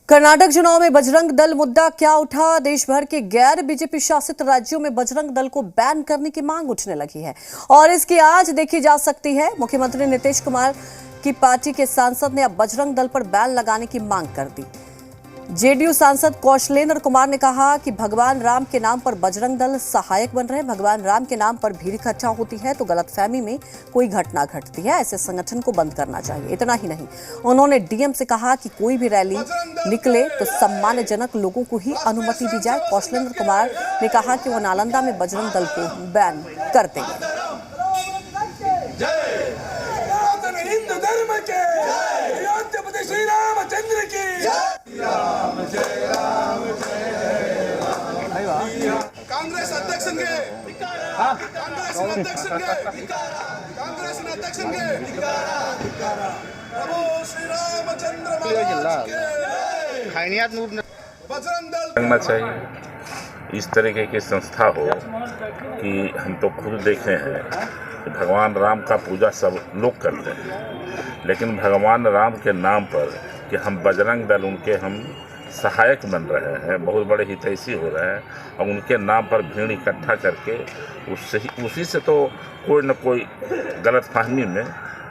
कर्नाटक चुनाव में बजरंग दल मुद्दा क्या उठा। देश भर के गैर बीजेपी शासित राज्यों में बजरंग दल को बैन करने की मांग उठने लगी है और इसकी आज देखी जा सकती है। मुख्यमंत्री नीतीश कुमार की पार्टी के सांसद ने अब बजरंग दल पर बैन लगाने की मांग कर दी। जेडीयू सांसद कौशलेंद्र कुमार ने कहा कि भगवान राम के नाम पर बजरंग दल सहायक बन रहे हैं। भगवान राम के नाम पर भीड़ इकट्ठा होती है तो गलतफहमी में कोई घटना घटती है, ऐसे संगठन को बंद करना चाहिए। इतना ही नहीं, उन्होंने डीएम से कहा कि कोई भी रैली निकले तो सम्मानजनक लोगों को ही अनुमति दी जाए। कौशलेंद्र कुमार ने कहा कि वो नालंदा में बजरंग दल को बैन कर देंगे। कांग्रेस अध्यक्षंगे प्रभु श्री रामचंद्र महाराज बजरंग दल करना चाहिए। इस तरीके की संस्था हो कि हम तो खुद देखे हैं कि भगवान राम का पूजा सब लोग करते हैं, लेकिन भगवान राम के नाम पर कि हम बजरंग दल उनके हम सहायक बन रहे हैं, बहुत बड़े हितैषी हो रहे हैं और उनके नाम पर भीड़ इकट्ठा करके उसी से तो कोई न कोई गलतफहमी में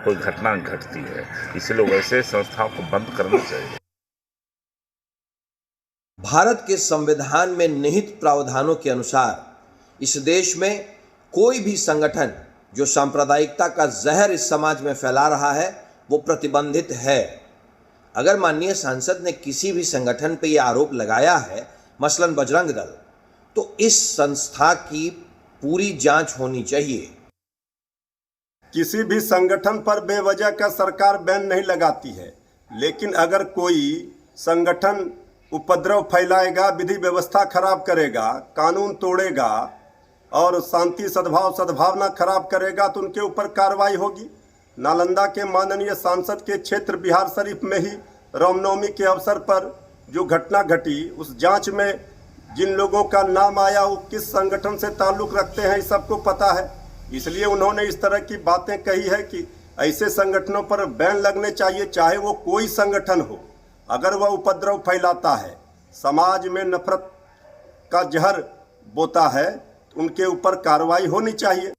कोई घटना घटती है। इसलिए वैसे संस्थाओं को बंद करना चाहिए। भारत के संविधान में निहित प्रावधानों के अनुसार इस देश में कोई भी संगठन जो सांप्रदायिकता का जहर इस समाज में फैला रहा है वो प्रतिबंधित है। अगर माननीय सांसद ने किसी भी संगठन पर यह आरोप लगाया है, मसलन बजरंग दल, तो इस संस्था की पूरी जांच होनी चाहिए। किसी भी संगठन पर बेवजह का सरकार बैन नहीं लगाती है, लेकिन अगर कोई संगठन उपद्रव फैलाएगा, विधि व्यवस्था खराब करेगा, कानून तोड़ेगा और शांति सद्भावना खराब करेगा तो उनके ऊपर कार्रवाई होगी। नालंदा के माननीय सांसद के क्षेत्र बिहार शरीफ में ही रामनवमी के अवसर पर जो घटना घटी, उस जांच में जिन लोगों का नाम आया वो किस संगठन से ताल्लुक़ रखते हैं, इस सबको पता है। इसलिए उन्होंने इस तरह की बातें कही है कि ऐसे संगठनों पर बैन लगने चाहिए, चाहे वो कोई संगठन हो। अगर वह उपद्रव फैलाता है, समाज में नफरत का जहर बोता है, तो उनके ऊपर कार्रवाई होनी चाहिए।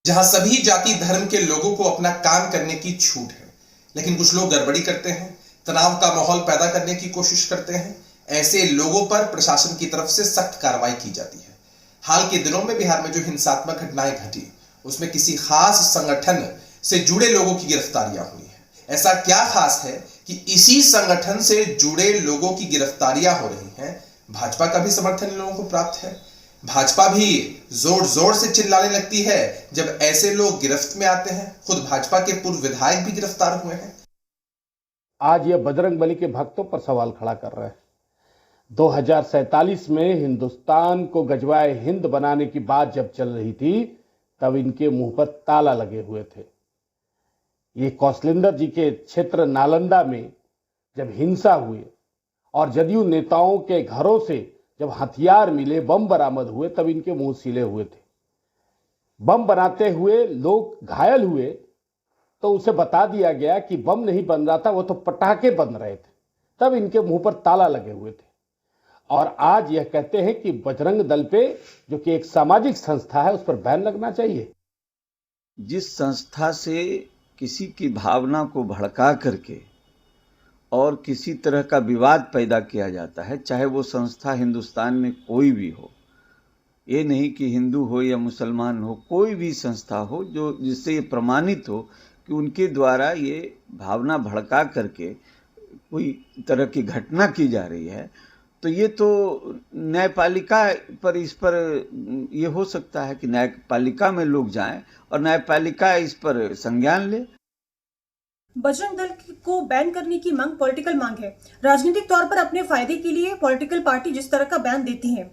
जहां सभी जाति धर्म के लोगों को अपना काम करने की छूट है, लेकिन कुछ लोग गड़बड़ी करते हैं, तनाव का माहौल पैदा करने की कोशिश करते हैं, ऐसे लोगों पर प्रशासन की तरफ से सख्त कार्रवाई की जाती है। हाल के दिनों में बिहार में जो हिंसात्मक घटनाएं घटी, उसमें किसी खास संगठन से जुड़े लोगों की गिरफ्तारियां हुई है। ऐसा क्या खास है कि इसी संगठन से जुड़े लोगों की गिरफ्तारियां हो रही हैं? भाजपा का भी समर्थन इन लोगों को प्राप्त है। भाजपा भी जोर जोर से चिल्लाने लगती है जब ऐसे लोग गिरफ्त में आते हैं। खुद भाजपा के पूर्व विधायक भी गिरफ्तार हुए हैं। आज ये बजरंगबली के भक्तों पर सवाल खड़ा कर रहे हैं। 2047 में हिंदुस्तान को गजवाए हिंद बनाने की बात जब चल रही थी, तब इनके मुंह पर ताला लगे हुए थे। ये कौशलेंद्र जी के क्षेत्र नालंदा में जब हिंसा हुई और जदयू नेताओं के घरों से जब हथियार मिले, बम बरामद हुए, तब इनके मुंह सीले हुए थे। बम बनाते हुए लोग घायल हुए तो उसे बता दिया गया कि बम नहीं बन रहा था, वो तो पटाखे बन रहे थे, तब इनके मुंह पर ताला लगे हुए थे। और आज यह कहते हैं कि बजरंग दल पे, जो कि एक सामाजिक संस्था है, उस पर बैन लगना चाहिए। जिस संस्था से किसी की भावना को भड़का करके और किसी तरह का विवाद पैदा किया जाता है, चाहे वो संस्था हिंदुस्तान में कोई भी हो, ये नहीं कि हिंदू हो या मुसलमान हो, कोई भी संस्था हो जो जिससे ये प्रमाणित हो कि उनके द्वारा ये भावना भड़का करके कोई तरह की घटना की जा रही है, तो ये तो न्यायपालिका पर इस पर ये हो सकता है कि न्यायपालिका में लोग जाएं और न्यायपालिका इस पर संज्ञान ले। बजरंग दल को बैन करने की मांग पॉलिटिकल मांग है। राजनीतिक तौर पर अपने फायदे के लिए पॉलिटिकल पार्टी जिस तरह का बयान देती है,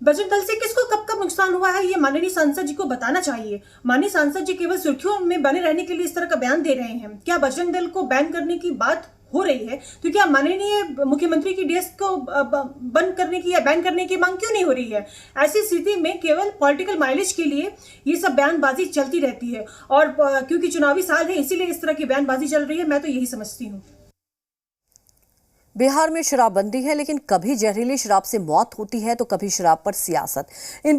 बजरंग दल से किसको कब कब नुकसान हुआ है, ये माननीय सांसद जी को बताना चाहिए। माननीय सांसद जी केवल सुर्खियों में बने रहने के लिए इस तरह का बयान दे रहे हैं। क्या बजरंग दल को बैन करने की बात हो रही है तो क्या माननीय मुख्यमंत्री की डीएस को बंद करने की या बैन करने की मांग क्यों नहीं हो रही है? ऐसी स्थिति में केवल पॉलिटिकल माइलेज के लिए ये सब बयानबाजी चलती रहती है और क्योंकि चुनावी साल है इसीलिए इस तरह की बयानबाजी चल रही है, मैं तो यही समझती हूँ। बिहार में शराबबंदी है, लेकिन कभी जहरीली शराब से मौत होती है तो कभी शराब पर सियासत। इन